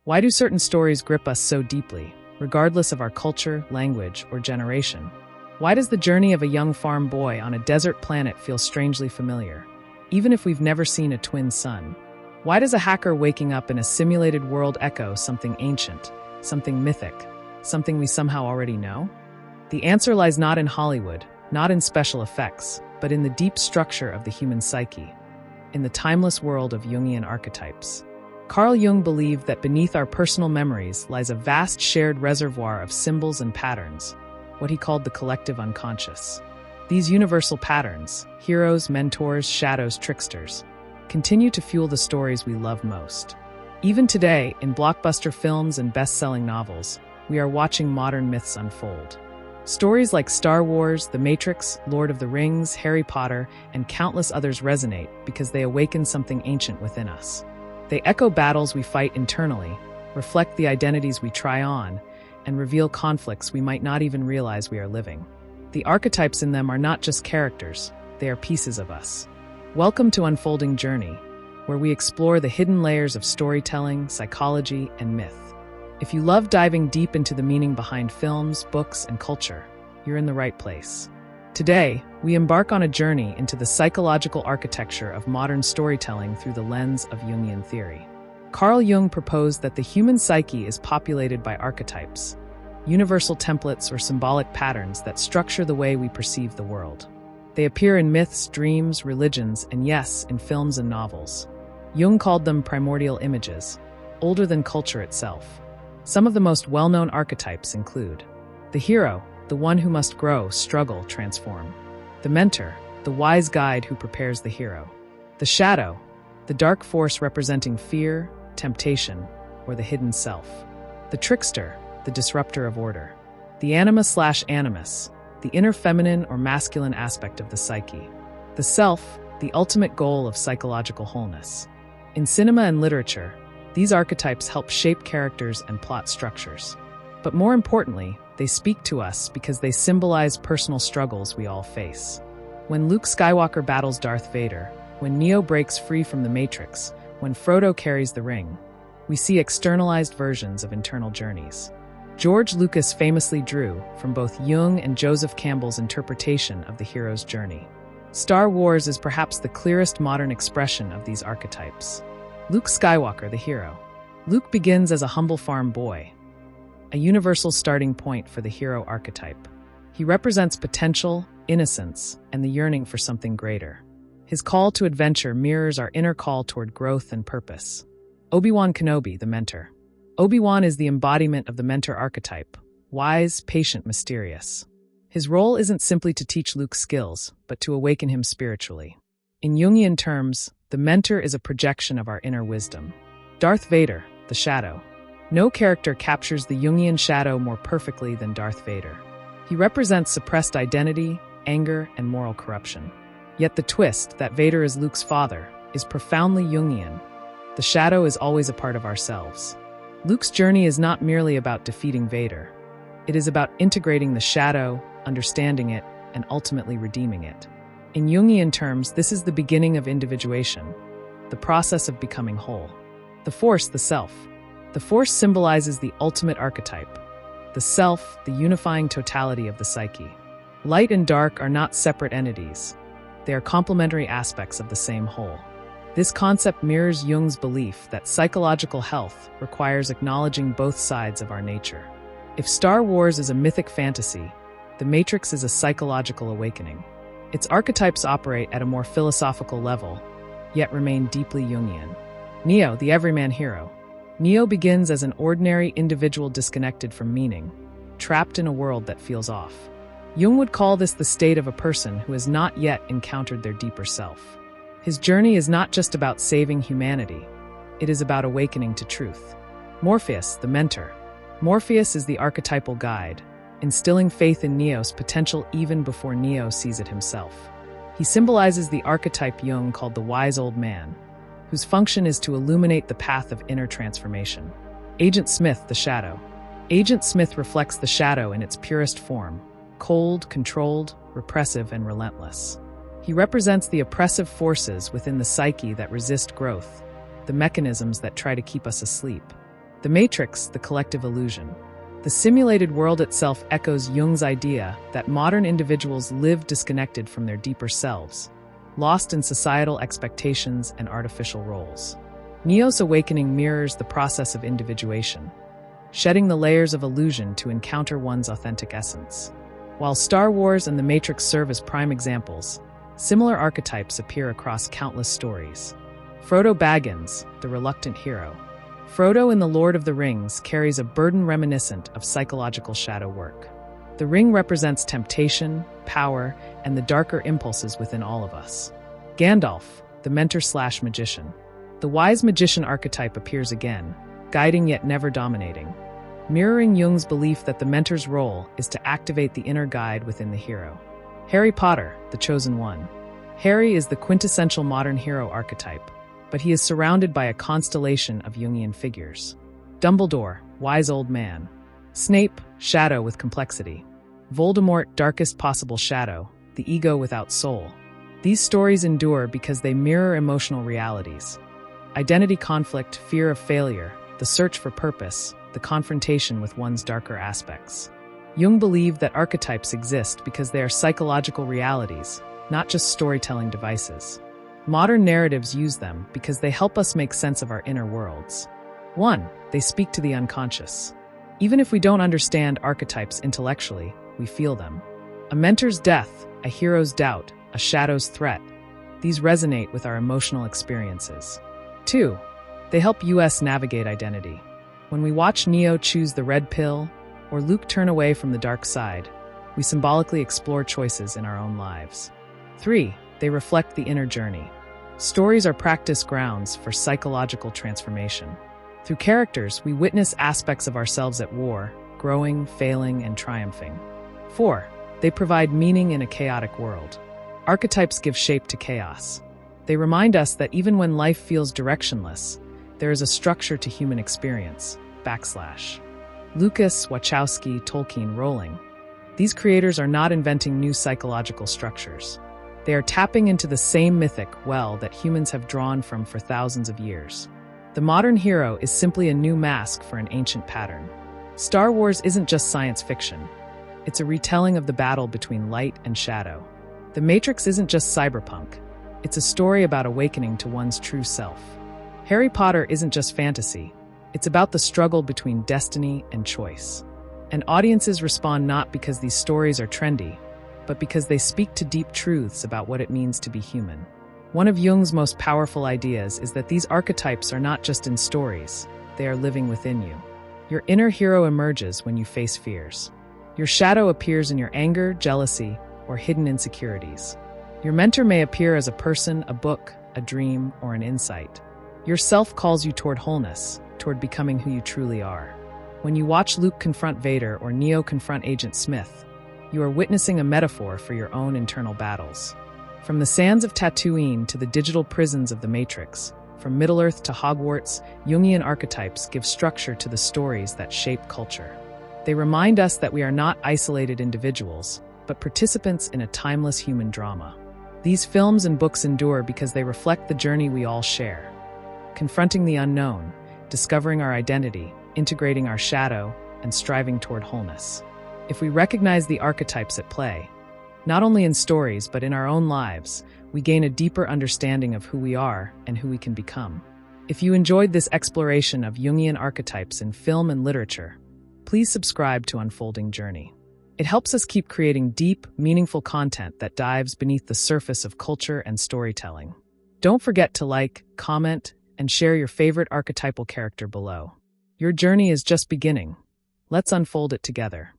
Why do certain stories grip us so deeply, regardless of our culture, language, or generation? Why does the journey of a young farm boy on a desert planet feel strangely familiar, even if we've never seen a twin sun? Why does a hacker waking up in a simulated world echo something ancient, something mythic, something we somehow already know? The answer lies not in Hollywood, not in special effects, but in the deep structure of the human psyche, in the timeless world of Jungian archetypes. Carl Jung believed that beneath our personal memories lies a vast shared reservoir of symbols and patterns, what he called the collective unconscious. These universal patterns, heroes, mentors, shadows, tricksters, continue to fuel the stories we love most. Even today, in blockbuster films and best-selling novels, we are watching modern myths unfold. Stories like Star Wars, The Matrix, Lord of the Rings, Harry Potter, and countless others resonate because they awaken something ancient within us. They echo battles we fight internally, reflect the identities we try on, and reveal conflicts we might not even realize we are living. The archetypes in them are not just characters, they are pieces of us. Welcome to Unfolding Journey, where we explore the hidden layers of storytelling, psychology, and myth. If you love diving deep into the meaning behind films, books, and culture, you're in the right place. Today, we embark on a journey into the psychological architecture of modern storytelling through the lens of Jungian theory. Carl Jung proposed that the human psyche is populated by archetypes, universal templates or symbolic patterns that structure the way we perceive the world. They appear in myths, dreams, religions, and yes, in films and novels. Jung called them primordial images, older than culture itself. Some of the most well-known archetypes include the hero, the one who must grow, struggle, transform. The mentor, the wise guide who prepares the hero. The shadow, the dark force representing fear, temptation, or the hidden self. The trickster, the disruptor of order. The anima/animus, the inner feminine or masculine aspect of the psyche. The self, the ultimate goal of psychological wholeness. In cinema and literature, these archetypes help shape characters and plot structures. But more importantly, they speak to us because they symbolize personal struggles we all face. When Luke Skywalker battles Darth Vader, when Neo breaks free from the Matrix, when Frodo carries the ring, we see externalized versions of internal journeys. George Lucas famously drew from both Jung and Joseph Campbell's interpretation of the hero's journey. Star Wars is perhaps the clearest modern expression of these archetypes. Luke Skywalker, the hero. Luke begins as a humble farm boy, a universal starting point for the hero archetype. He represents potential, innocence, and the yearning for something greater. His call to adventure mirrors our inner call toward growth and purpose. Obi-Wan Kenobi, the mentor. Obi-Wan is the embodiment of the mentor archetype, wise, patient, mysterious. His role isn't simply to teach Luke skills, but to awaken him spiritually. In Jungian terms, the mentor is a projection of our inner wisdom. Darth Vader, the shadow. No character captures the Jungian shadow more perfectly than Darth Vader. He represents suppressed identity, anger, and moral corruption. Yet the twist, that Vader is Luke's father, is profoundly Jungian. The shadow is always a part of ourselves. Luke's journey is not merely about defeating Vader. It is about integrating the shadow, understanding it, and ultimately redeeming it. In Jungian terms, this is the beginning of individuation, the process of becoming whole. The force, the self. The force symbolizes the ultimate archetype, the self, the unifying totality of the psyche. Light and dark are not separate entities. They are complementary aspects of the same whole. This concept mirrors Jung's belief that psychological health requires acknowledging both sides of our nature. If Star Wars is a mythic fantasy, The Matrix is a psychological awakening. Its archetypes operate at a more philosophical level, yet remain deeply Jungian. Neo, the everyman hero. Neo begins as an ordinary individual disconnected from meaning, trapped in a world that feels off. Jung would call this the state of a person who has not yet encountered their deeper self. His journey is not just about saving humanity, it is about awakening to truth. Morpheus, the mentor. Morpheus is the archetypal guide, instilling faith in Neo's potential even before Neo sees it himself. He symbolizes the archetype Jung called the wise old man, whose function is to illuminate the path of inner transformation. Agent Smith, the shadow. Agent Smith reflects the shadow in its purest form, cold, controlled, repressive, and relentless. He represents the oppressive forces within the psyche that resist growth, the mechanisms that try to keep us asleep. The Matrix, the collective illusion. The simulated world itself echoes Jung's idea that modern individuals live disconnected from their deeper selves, lost in societal expectations and artificial roles. Neo's awakening mirrors the process of individuation, shedding the layers of illusion to encounter one's authentic essence. While Star Wars and The Matrix serve as prime examples, similar archetypes appear across countless stories. Frodo Baggins, the reluctant hero. Frodo in The Lord of the Rings carries a burden reminiscent of psychological shadow work. The ring represents temptation, power, and the darker impulses within all of us. Gandalf, the mentor/magician. The wise magician archetype appears again, guiding yet never dominating, mirroring Jung's belief that the mentor's role is to activate the inner guide within the hero. Harry Potter, the chosen one. Harry is the quintessential modern hero archetype, but he is surrounded by a constellation of Jungian figures. Dumbledore, wise old man. Snape, shadow with complexity. Voldemort, darkest possible shadow, the ego without soul. These stories endure because they mirror emotional realities. Identity conflict, fear of failure, the search for purpose, the confrontation with one's darker aspects. Jung believed that archetypes exist because they are psychological realities, not just storytelling devices. Modern narratives use them because they help us make sense of our inner worlds. 1. They speak to the unconscious. Even if we don't understand archetypes intellectually, we feel them. A mentor's death, a hero's doubt, a shadow's threat. These resonate with our emotional experiences. 2. They help us navigate identity. When we watch Neo choose the red pill, or Luke turn away from the dark side, we symbolically explore choices in our own lives. 3. They reflect the inner journey. Stories are practice grounds for psychological transformation. Through characters, we witness aspects of ourselves at war, growing, failing, and triumphing. 4. They provide meaning in a chaotic world. Archetypes give shape to chaos. They remind us that even when life feels directionless, there is a structure to human experience. Lucas, Wachowski, Tolkien, Rowling. These creators are not inventing new psychological structures. They are tapping into the same mythic well that humans have drawn from for thousands of years. The modern hero is simply a new mask for an ancient pattern. Star Wars isn't just science fiction. It's a retelling of the battle between light and shadow. The Matrix isn't just cyberpunk. It's a story about awakening to one's true self. Harry Potter isn't just fantasy. It's about the struggle between destiny and choice. And audiences respond not because these stories are trendy, but because they speak to deep truths about what it means to be human. One of Jung's most powerful ideas is that these archetypes are not just in stories, they are living within you. Your inner hero emerges when you face fears. Your shadow appears in your anger, jealousy, or hidden insecurities. Your mentor may appear as a person, a book, a dream, or an insight. Your self calls you toward wholeness, toward becoming who you truly are. When you watch Luke confront Vader or Neo confront Agent Smith, you are witnessing a metaphor for your own internal battles. From the sands of Tatooine to the digital prisons of the Matrix, from Middle-earth to Hogwarts, Jungian archetypes give structure to the stories that shape culture. They remind us that we are not isolated individuals, but participants in a timeless human drama. These films and books endure because they reflect the journey we all share. Confronting the unknown, discovering our identity, integrating our shadow, and striving toward wholeness. If we recognize the archetypes at play, not only in stories but in our own lives, we gain a deeper understanding of who we are and who we can become. If you enjoyed this exploration of Jungian archetypes in film and literature, please subscribe to Unfolding Journey. It helps us keep creating deep, meaningful content that dives beneath the surface of culture and storytelling. Don't forget to like, comment, and share your favorite archetypal character below. Your journey is just beginning. Let's unfold it together.